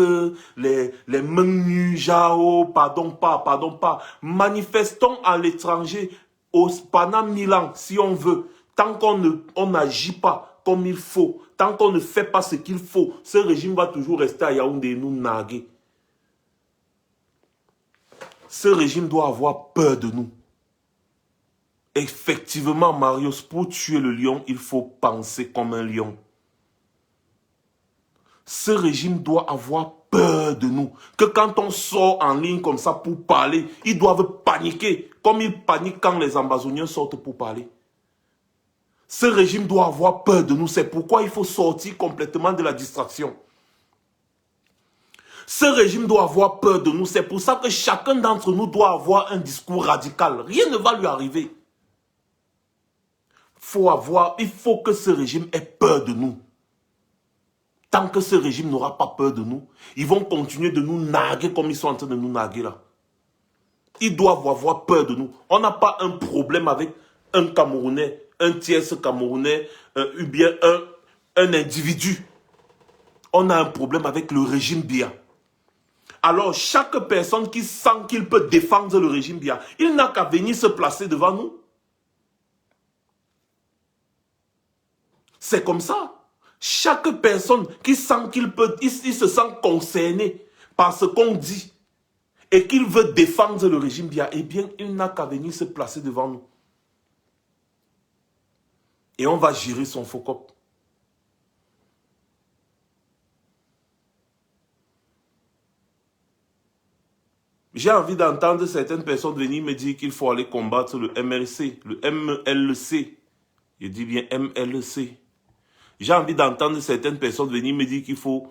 les menus, Jao, pardon pas. Manifestons à l'étranger pendant 1000 ans, si on veut. Tant qu'on n'agit pas comme il faut, tant qu'on ne fait pas ce qu'il faut, ce régime va toujours rester à Yaoundé et nous naguer. Ce régime doit avoir peur de nous. Effectivement, Marius, pour tuer le lion, il faut penser comme un lion. Ce régime doit avoir peur de nous. Que quand on sort en ligne comme ça pour parler, ils doivent paniquer. Comme ils paniquent quand les Amazoniens sortent pour parler. Ce régime doit avoir peur de nous. C'est pourquoi il faut sortir complètement de la distraction. Ce régime doit avoir peur de nous. C'est pour ça que chacun d'entre nous doit avoir un discours radical. Rien ne va lui arriver. Il faut que ce régime ait peur de nous. Tant que ce régime n'aura pas peur de nous, ils vont continuer de nous narguer comme ils sont en train de nous narguer là. Ils doivent avoir peur de nous. On n'a pas un problème avec un Camerounais, un tiers Camerounais, ou bien un individu. On a un problème avec le régime Biya. Alors, chaque personne qui sent qu'il peut défendre le régime Biya, il n'a qu'à venir se placer devant nous. C'est comme ça. Chaque personne qui sent il se sent concerné par ce qu'on dit et qu'il veut défendre le régime Biya, eh bien, il n'a qu'à venir se placer devant nous. Et on va gérer son FOCOP. J'ai envie d'entendre certaines personnes venir me dire qu'il faut aller combattre le MLC, le MLC. Je dis bien MLC. J'ai envie d'entendre certaines personnes venir me dire qu'il faut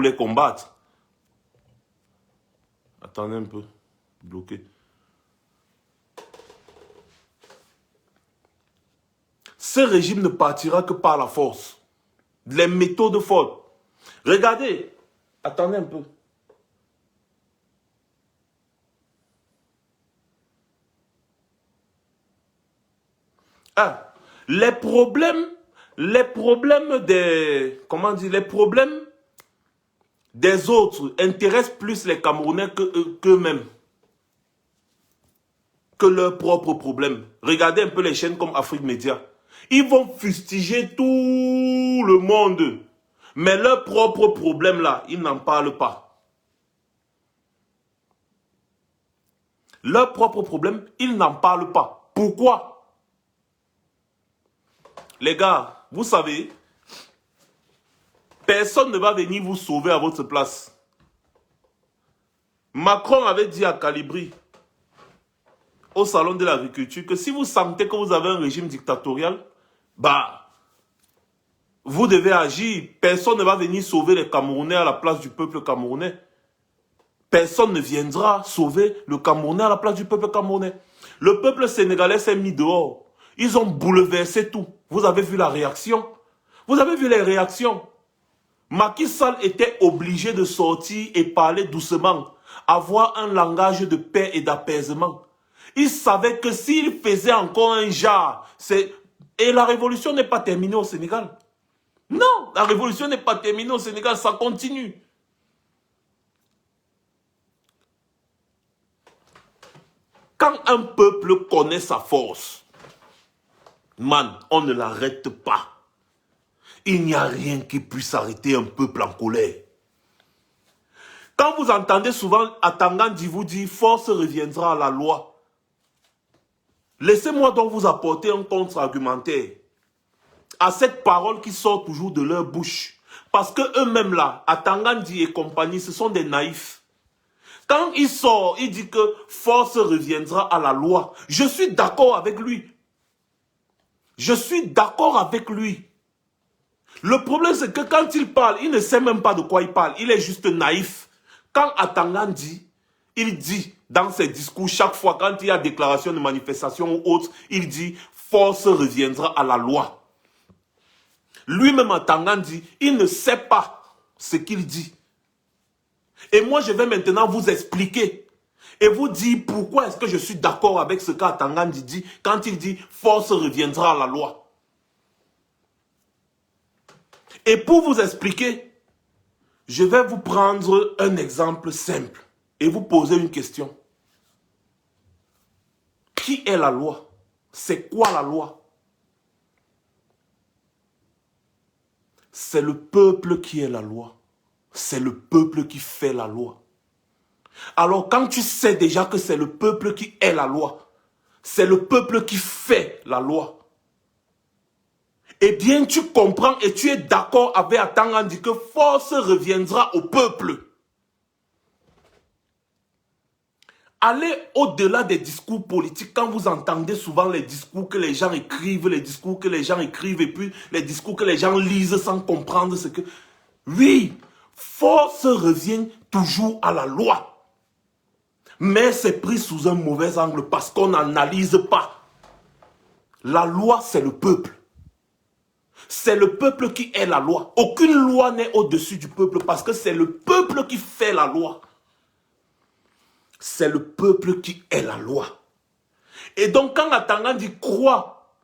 les combattre. Attendez un peu. Bloqué. Ce régime ne partira que par la force. Les méthodes fortes. Regardez. Attendez un peu. Ah, les problèmes des, comment dire, les problèmes des autres intéressent plus les Camerounais qu'eux-mêmes, que leurs propres problèmes. Regardez un peu les chaînes comme Afrique Média. Ils vont fustiger tout le monde. Mais leurs propres problèmes là, ils n'en parlent pas. Leurs propres problèmes, ils n'en parlent pas. Pourquoi? Les gars, vous savez, personne ne va venir vous sauver à votre place. Macron avait dit à Calibri, au salon de l'agriculture, que si vous sentez que vous avez un régime dictatorial, bah, vous devez agir. Personne ne va venir sauver les Camerounais à la place du peuple camerounais. Personne ne viendra sauver le Camerounais à la place du peuple camerounais. Le peuple sénégalais s'est mis dehors. Ils ont bouleversé tout. Vous avez vu la réaction? Vous avez vu les réactions? Macky Sall était obligé de sortir et parler doucement, avoir un langage de paix et d'apaisement. Il savait que s'il faisait encore un genre, et la révolution n'est pas terminée au Sénégal. Non, la révolution n'est pas terminée au Sénégal, ça continue. Quand un peuple connaît sa force, man, on ne l'arrête pas. Il n'y a rien qui puisse arrêter un peuple en colère. Quand vous entendez souvent Atangandi vous dire « force reviendra à la loi », laissez-moi donc vous apporter un contre-argumentaire à cette parole qui sort toujours de leur bouche. Parce que eux-mêmes là, Atangandi et compagnie, ce sont des naïfs. Quand il sort, il dit que force reviendra à la loi. Je suis d'accord avec lui. Je suis d'accord avec lui. Le problème, c'est que quand il parle, il ne sait même pas de quoi il parle. Il est juste naïf. Quand Atangandi, il dit dans ses discours, chaque fois, quand il y a déclaration de manifestation ou autre, il dit « force reviendra à la loi ». Lui-même, Atangandi, il ne sait pas ce qu'il dit. Et moi, je vais maintenant vous expliquer et vous dire pourquoi est-ce que je suis d'accord avec ce qu'Atangandi dit quand il dit « force reviendra à la loi ». Et pour vous expliquer, je vais vous prendre un exemple simple et vous poser une question. Qui est la loi? C'est quoi la loi? C'est le peuple qui est la loi. C'est le peuple qui fait la loi. Alors quand tu sais déjà que c'est le peuple qui est la loi, c'est le peuple qui fait la loi, eh bien, tu comprends et tu es d'accord avec Atangandi que force reviendra au peuple. Allez au-delà des discours politiques. Quand vous entendez souvent les discours que les gens écrivent, et puis les discours que les gens lisent sans comprendre ce que... Oui, force revient toujours à la loi. Mais c'est pris sous un mauvais angle parce qu'on n'analyse pas. La loi, c'est le peuple. C'est le peuple qui est la loi. Aucune loi n'est au-dessus du peuple parce que c'est le peuple qui fait la loi. C'est le peuple qui est la loi. Et donc quand Atangandi croit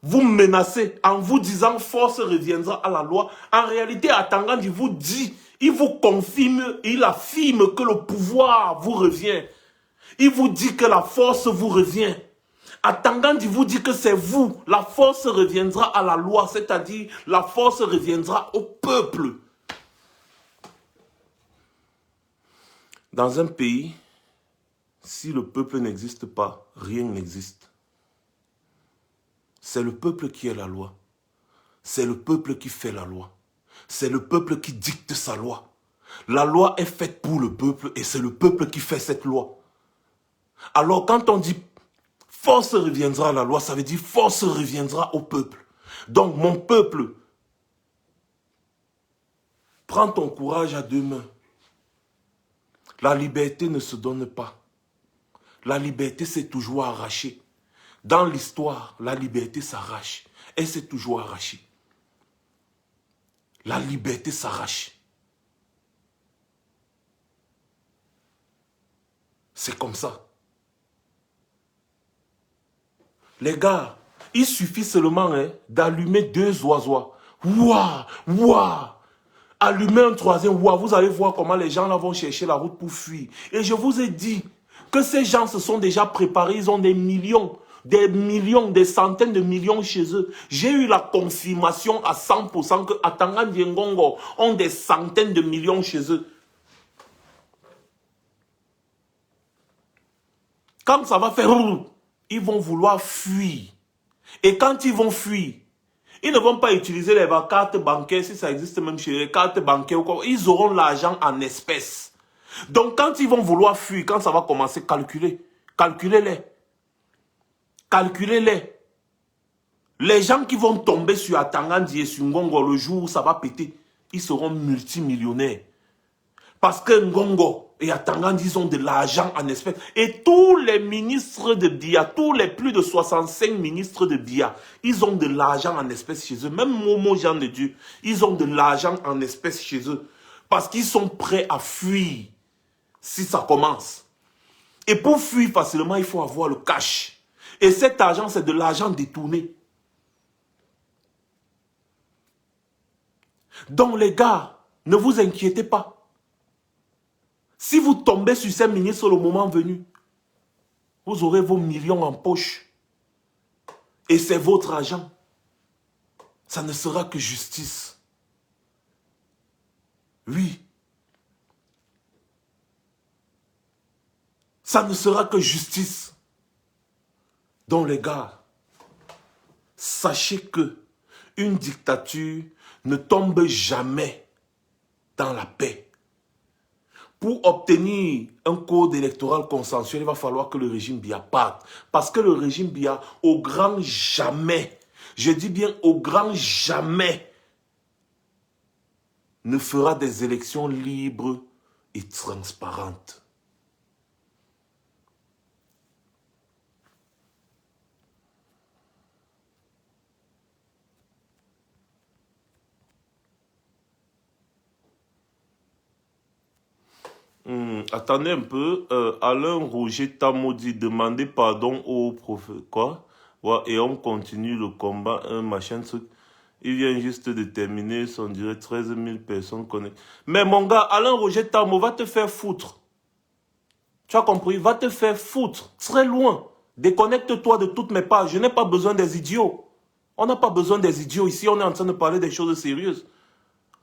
vous menacer en vous disant force reviendra à la loi, en réalité Atangandi vous dit, il vous confirme, il affirme que le pouvoir vous revient. Il vous dit que la force vous revient. Atangandi vous dit que c'est vous, la force reviendra à la loi, c'est-à-dire la force reviendra au peuple. Dans un pays, si le peuple n'existe pas, rien n'existe. C'est le peuple qui est la loi. c'est le peuple qui fait la loi. C'est le peuple qui dicte sa loi. La loi est faite pour le peuple et c'est le peuple qui fait cette loi. Alors quand on dit force reviendra à la loi, ça veut dire force reviendra au peuple. Donc mon peuple, prends ton courage à deux mains. La liberté ne se donne pas. La liberté s'est toujours arrachée. Dans l'histoire, la liberté s'arrache. Elle s'est toujours arrachée. La liberté s'arrache. C'est comme ça. Les gars, il suffit seulement d'allumer 2 oiseaux. Ouah, ouah. Allumer un troisième, ouah. Vous allez voir comment les gens là vont chercher la route pour fuir. Et je vous ai dit que ces gens se sont déjà préparés. Ils ont des millions, des centaines de millions chez eux. J'ai eu la confirmation à 100% que Atanga Ngongo ont des centaines de millions chez eux. Quand ça va faire, ils vont vouloir fuir. Et quand ils vont fuir, ils ne vont pas utiliser les cartes bancaires, si ça existe même chez les cartes bancaires ou quoi. Ils auront l'argent en espèces. Donc quand ils vont vouloir fuir, quand ça va commencer, calculez-les. Calculez-les. Les gens qui vont tomber sur Atangandi et sur Ngongo le jour où ça va péter, ils seront multimillionnaires. Parce que Ngongo et Atangandi, ils ont de l'argent en espèces. Et tous les ministres de Biya, tous les plus de 65 ministres de Biya, ils ont de l'argent en espèces chez eux. Même Momo Jean de Dieu, ils ont de l'argent en espèces chez eux. Parce qu'ils sont prêts à fuir si ça commence. Et pour fuir facilement, il faut avoir le cash. Et cet argent, c'est de l'argent détourné. Donc les gars, ne vous inquiétez pas. Si vous tombez sur ces ministres le moment venu, vous aurez vos millions en poche. Et c'est votre argent. Ça ne sera que justice. Oui. Ça ne sera que justice. Donc les gars, sachez que une dictature ne tombe jamais dans la paix. Pour obtenir un code électoral consensuel, il va falloir que le régime Biya parte. Parce que le régime Biya, au grand jamais, je dis bien au grand jamais, ne fera des élections libres et transparentes. Attendez un peu, Alain Roger Tamodi, demandez pardon au prophète, quoi? Ouais, et on continue le combat, un machin truc. Il vient juste de terminer, on dirait 13 000 personnes connectées. Mais mon gars, Alain Roger Tamodi va te faire foutre. Tu as compris? Va te faire foutre, très loin. Déconnecte-toi de toutes mes pages, je n'ai pas besoin des idiots. On n'a pas besoin des idiots ici, on est en train de parler des choses sérieuses.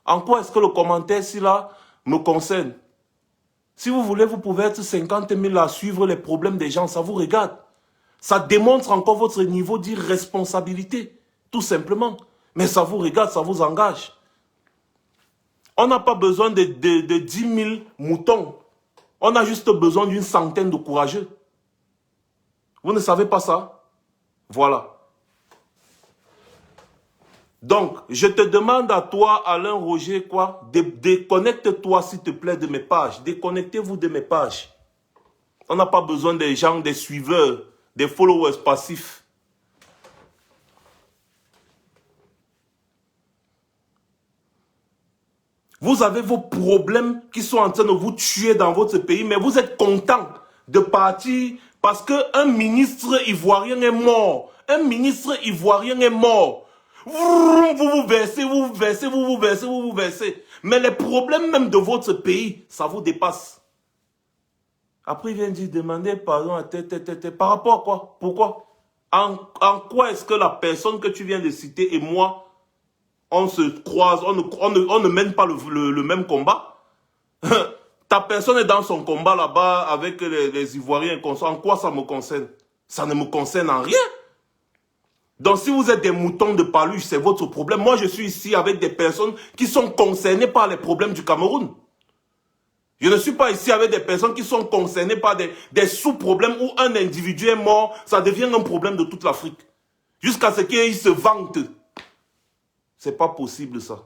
En quoi est-ce que le commentaire, si là, me concerne? Si vous voulez, vous pouvez être 50 000 à suivre les problèmes des gens, ça vous regarde. Ça démontre encore votre niveau d'irresponsabilité, tout simplement. Mais ça vous regarde, ça vous engage. On n'a pas besoin de 10 000 moutons. On a juste besoin d'une centaine de courageux. Vous ne savez pas ça? Voilà. Donc, je te demande à toi, Alain Roger, quoi, déconnecte-toi, s'il te plaît, de mes pages. Déconnectez-vous de mes pages. On n'a pas besoin des gens, des suiveurs, des followers passifs. Vous avez vos problèmes qui sont en train de vous tuer dans votre pays, mais vous êtes content de partir parce qu'un ministre ivoirien est mort. Un ministre ivoirien est mort. Vous versez, vous versez, vous versez, vous versez. Mais les problèmes même de votre pays, ça vous dépasse. Après, il vient dire, demandez pardon à par rapport à quoi? Pourquoi? En quoi est-ce que la personne que tu viens de citer et moi, on se croise, on ne mène pas le même combat? Ta personne est dans son combat là-bas avec les Ivoiriens. En quoi ça me concerne? Ça ne me concerne en rien. Donc si vous êtes des moutons de paluche, c'est votre problème. Moi, je suis ici avec des personnes qui sont concernées par les problèmes du Cameroun. Je ne suis pas ici avec des personnes qui sont concernées par des sous-problèmes où un individu est mort, ça devient un problème de toute l'Afrique. Jusqu'à ce qu'ils se vantent. C'est pas possible ça.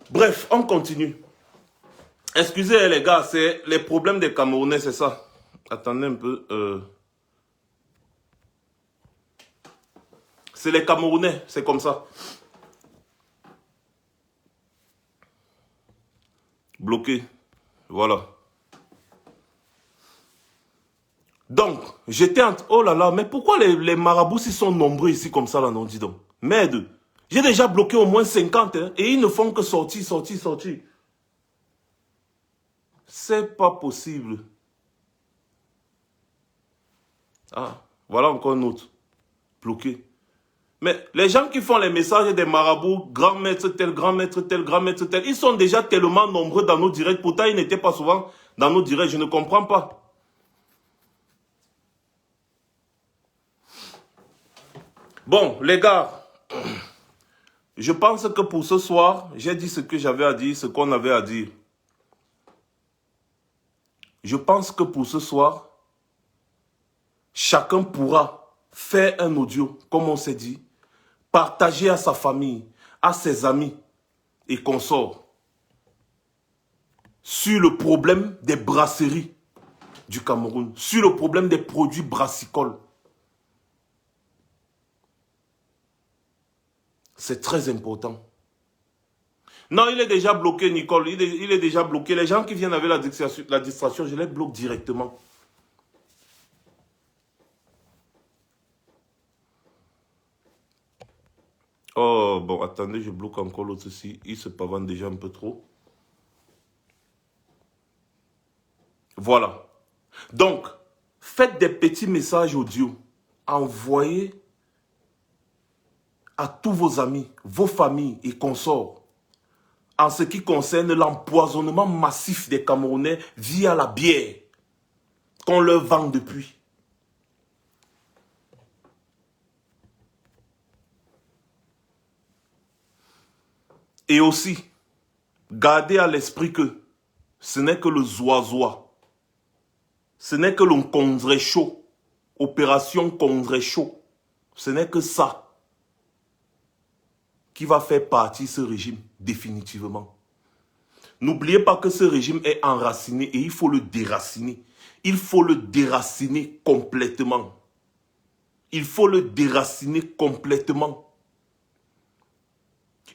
Bref, on continue. Excusez les gars, c'est les problèmes des Camerounais, c'est ça. Attendez un peu. C'est les Camerounais, c'est comme ça. Bloqué. Voilà. Donc, j'étais en... Oh là là, mais pourquoi les marabouts ils sont nombreux ici comme ça là, non, dis donc. Merde. J'ai déjà bloqué au moins 50, hein, et ils ne font que sortir, sortir, sortir. C'est pas possible. Ah, voilà encore un autre. Bloqué. Mais les gens qui font les messages des marabouts, grand maître tel, grand maître tel, grand maître tel, ils sont déjà tellement nombreux dans nos directs. Pourtant, ils n'étaient pas souvent dans nos directs. Je ne comprends pas. Bon, les gars, je pense que pour ce soir, j'ai dit ce que j'avais à dire, ce qu'on avait à dire. Je pense que pour ce soir, chacun pourra faire un audio, comme on s'est dit, partager à sa famille, à ses amis et consorts sur le problème des brasseries du Cameroun, sur le problème des produits brassicoles. C'est très important. Non, il est déjà bloqué, Nicole. Il est déjà bloqué. Les gens qui viennent avec la distraction, je les bloque directement. Oh, bon, attendez, je bloque encore l'autre ici. Il se pavane déjà un peu trop. Voilà. Donc, faites des petits messages audio. Envoyez à tous vos amis, vos familles et consorts en ce qui concerne l'empoisonnement massif des Camerounais via la bière qu'on leur vend depuis. Et aussi, gardez à l'esprit que ce n'est que le zoazoa. Ce n'est que le Condré chaud. Opération Condré chaud. Ce n'est que ça qui va faire partie ce régime définitivement. N'oubliez pas que ce régime est enraciné et il faut le déraciner. Il faut le déraciner complètement. Il faut le déraciner complètement.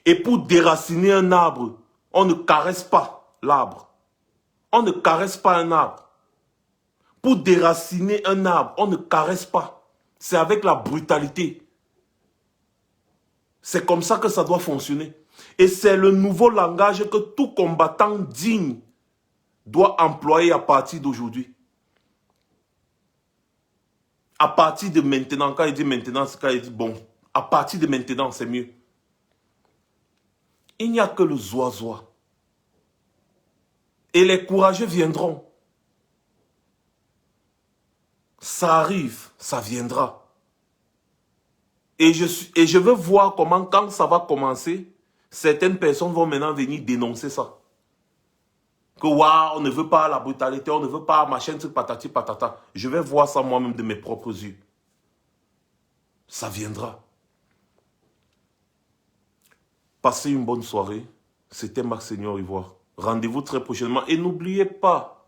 Et pour déraciner un arbre, on ne caresse pas l'arbre. On ne caresse pas un arbre. Pour déraciner un arbre, on ne caresse pas. C'est avec la brutalité. C'est comme ça que ça doit fonctionner. Et c'est le nouveau langage que tout combattant digne doit employer à partir d'aujourd'hui. À partir de maintenant, quand il dit maintenant, c'est quand il dit bon, à partir de maintenant, c'est mieux. Il n'y a que le zoazoa. Et les courageux viendront. Ça arrive, ça viendra. Et je veux voir comment, quand ça va commencer, certaines personnes vont maintenant venir dénoncer ça. Que waouh, on ne veut pas la brutalité, on ne veut pas machin, truc patati patata. Je vais voir ça moi-même de mes propres yeux. Ça viendra. Passez une bonne soirée. C'était Max Seigneur Ivoire. Rendez-vous très prochainement. Et n'oubliez pas,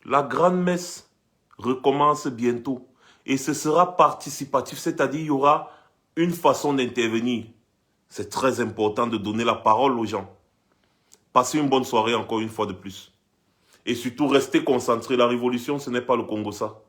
la grande messe recommence bientôt. Et ce sera participatif, c'est-à-dire il y aura une façon d'intervenir. C'est très important de donner la parole aux gens. Passez une bonne soirée encore une fois de plus. Et surtout, restez concentrés. La révolution, ce n'est pas le Congo, ça.